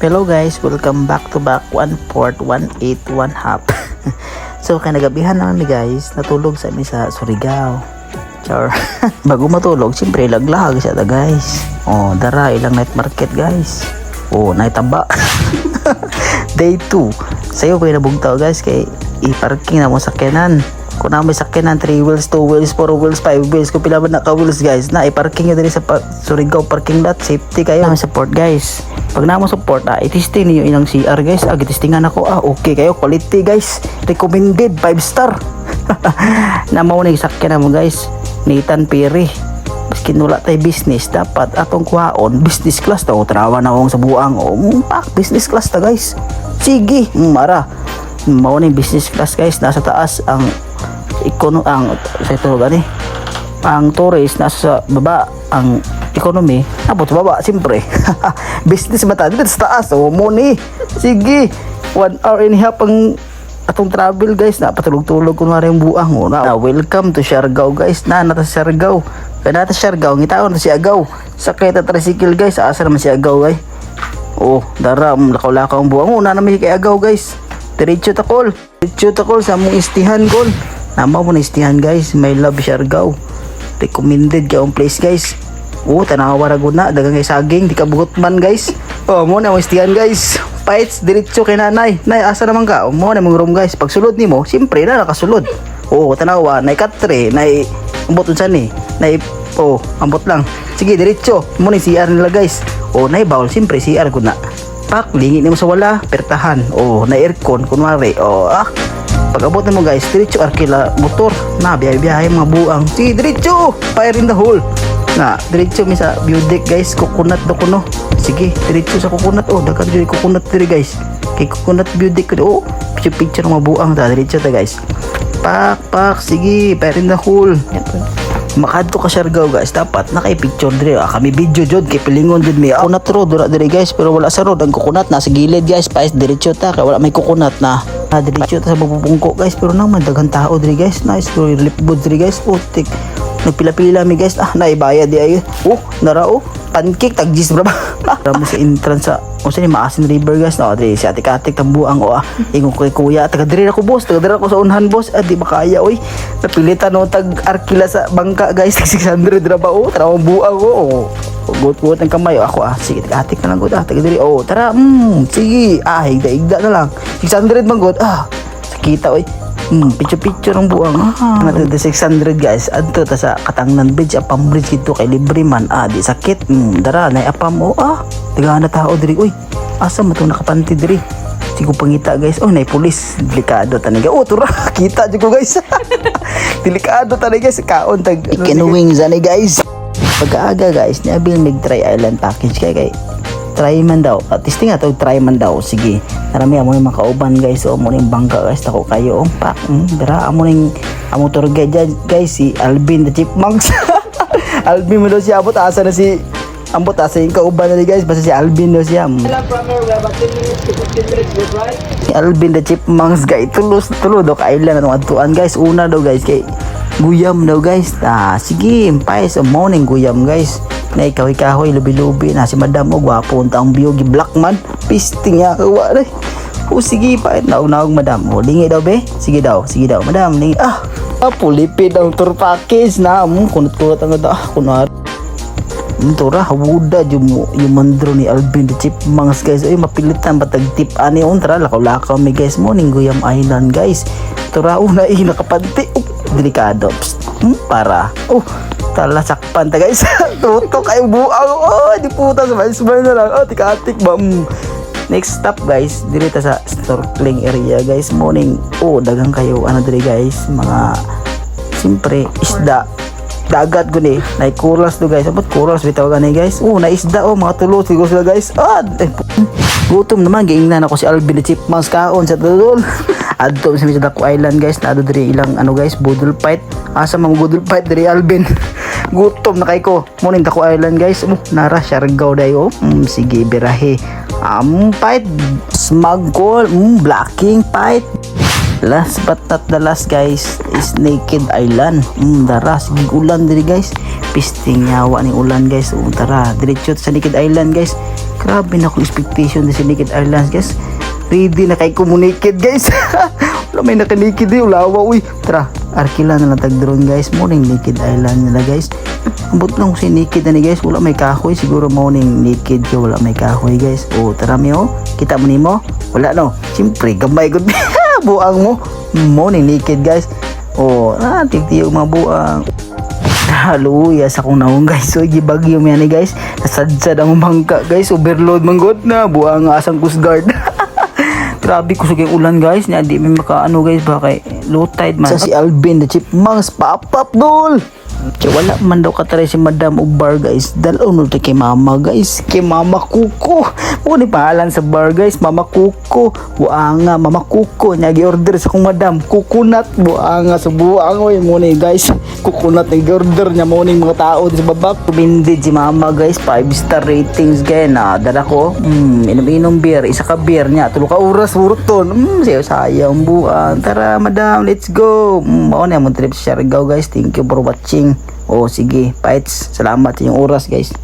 Hello guys, welcome back to back 1/4, 1/8, 1/2. So kanagabihan naman guys, natulog sa amin sa Surigao. Char. Bago matulog, siyempre laglag siya guys. Oh, dara ilang night market guys. Oh, night taba. Day 2. Sayo pa nabugtaw guys kay i-parking na mo sakyanan. Kung na may sakyanan 3 wheels, 2 wheels, 4 wheels, 5 wheels, kung pila ba naka wheels guys, na i-parking nyo din sa Surigao parking lot, safety kayo. Namin support guys. Pag na mo support, i-testing niyo ilang CR guys. Gitistingan ako, okay kayo, quality guys, recommended 5 star. Na mo na sakyanan mo guys, Nathan Perry. Baskin wala tayo business, dapat atong kuhaon business class daw. Trawa na akong sa buang, pak business class ta guys. Sige, mara mao ni business class guys, nasa taas ang sa ito gani, ang tourist nasa baba, ang economy abot sa baba siyempre. Business mata dito sa taas, mo ni sige 1 hour and a half ang atong travel guys, na patulog-tulog kunwari yung buang na. Welcome to Siargao guys, na nata sa Siargao, kaya nata Siargao ngitaon na si Agaw sakay ta tricycle guys, asa naman si Agaw ay dara lakaw-lakaw ang buang na naman kay Agaw guys. Diretso takol sa mong istihan kol. Nama mo na istihan guys, may love Siargao. Recommended ka ang place guys. Tanawa ra gud na, dagang kay saging, di ka bugot man guys. Mo na mo istihan guys. Fights diretso kay nanay. Nay, asa naman ka? Mo na mong room guys. Pag sulod nimo, siyempre na nakasulod. Tanawa, nay katre, nay ambot unsan ni. Nay ambot lang. Sige diretso. Mo ni CR nila guys. Nay bawal siyempre CR gud na. Pak lingi nimo sa wala, pertahan. Na aircon kunwari. Pag abot mo guys, diretso arkila motor na biyahe mga buang. Sige diretso, fire in the hole. Na diretso mi sa view deck guys, coconut do kuno. Sige diretso sa coconut. Dagan jud coconut diri guys. Kay coconut view deck ko. Picture mga buang ta diretso ta guys. Pak sige, fire in the hole. Makadto ka Siargao guys, dapat naka-picture diri. Kami video jud kay pilingon jud mi. Coconut road dura diri guys, pero wala sa road ang coconut na sa gilid guys. Pais diretso ta kay wala may coconut na. Diretso ta sa bubungko guys, pero naman daghan tao diri guys. Nice to lipbod diri guys. Tik nagpila-pila mi guys. Naibayad di ay. Nara pancake tagjis bra. Ramo sa entrance sa ni Maasin River guys. Diri si Atik-atik tambuang ingon ko kay kuya, taga diri ako boss, taga diri ako sa unhan boss. Di makaya oy. Napilitan tag arkila sa bangka guys. 600 ra ba trawang buang gut ang kamay ako sige atik na lang gud taga diri tara sige higda na lang 600 man gud sakita oy picture ang buang natin 600 guys adto ta sa Katangnan Bridge apam bridge dito kay libre man di sakit dara nay apam taga na tao diri oy asa man to nakapanti diri sigo pangita guys nay pulis delikado tani tura kita jud ko guys. Delikado tani guys kaon tag ikinuwing zani guys. Pag-aaga guys, niabil mig-try island package kay try man daw. Testing ato try man daw. Sige. Narami amo yung makauban guys. Mo ning bangka guys tako kayo pak. Dara amo ning amo tour guide guys si Alvin the Chipmunks. Alvin mo daw siya abot asa na si ambot asa yung kauban na guys. Basta si Alvin daw siya. Si Alvin the Chipmunks guys. Tulo daw ka island atong adtuan guys. Una daw guys kay guyam daw guys. Sige, pais morning guyam guys. Na ikaw-ikahoy lubi-lubi na si madam gwapo untang biogi black man. Pisting ya kawa dai. Sige pait naog madam. Lingi daw be. Sige daw madam lingi. Pulipid daw tour package na kunot-kunot ang kunwari. Tura hawuda yung mandro ni Alvin the Chipmunks guys. Mapilitan batag tip ani tara lakaw-lakaw mi guys mo ning Guyam Island guys. Tura una nakapanti delikado para tala sakpan ta guys. Tutok ay buang di puta sa smile na lang tik-atik ba. Next stop guys diri ta sa snorkeling area guys morning. Dagang kayo diri guys mga simpre isda dagat guni nay corals do guys. Abot corals bitaw gani guys. Na isda mga tulo siguro sila guys. Gutom naman giingnan ako si Alvin the Chipmunks kaon sa tudol. Adto sa Dako Island guys, na diri ilang guys budol fight. Asa mang budol fight diri Alvin. Gutom na kay ko. Morning Dako Island guys. Nara Siargao dayo. Sige birahe. Fight smug call, blocking fight. Last but not the last guys is Naked Island. Tara, sige ulan diri guys. Pisting yawa ni ulan guys. Tara, diretso sa Naked Island guys. Grabe na ko expectation sa Naked Island guys. Ready na kay communicate guys. Wala may nakanikid eh, ulawa uy. Tara, arkila na lang tag-drone guys. Morning Naked Island nila guys. Ambot lang si Naked na ni guys. Wala may kahoy. Siguro morning Naked ka wala may kahoy guys. Tara mi kita mo nimo. Wala no. Siyempre gamay gud. Buang mo. Morning Naked guys. Tigtiyo mga buang. Haluya sa kong naong guys. So gibagyo mi ani guys. Nasadsad ang bangka guys. Overload manggod na. Buang asang Coast Guard. Grabe kusog yung ulan guys. Di may makaano guys. Baka low tide man. Sa si Alvin the Chipmunks. Pop dol. Kaya wala man daw kataray si Madam og bar guys. Dalaw no kay mama guys. Kay Mama Kuko. Ni pangalan sa bar guys. Mama Kuko. Buanga Mama Kuko. Nya gi-order sa kong Madam. Coconut. Buanga sa buang. Oy mo ni guys. Coconut na gi-order niya mo ning mga tao sa babak. Tumindid si mama guys. 5-star ratings guys. Dala ko. Inom beer. Isa ka beer niya. 3 ka oras urton. Sayang buang. Tara Madam. Let's go. Mao na mo trip sa Siargao guys. Thank you for watching. Sige, fights. Salamat sa inyong oras guys.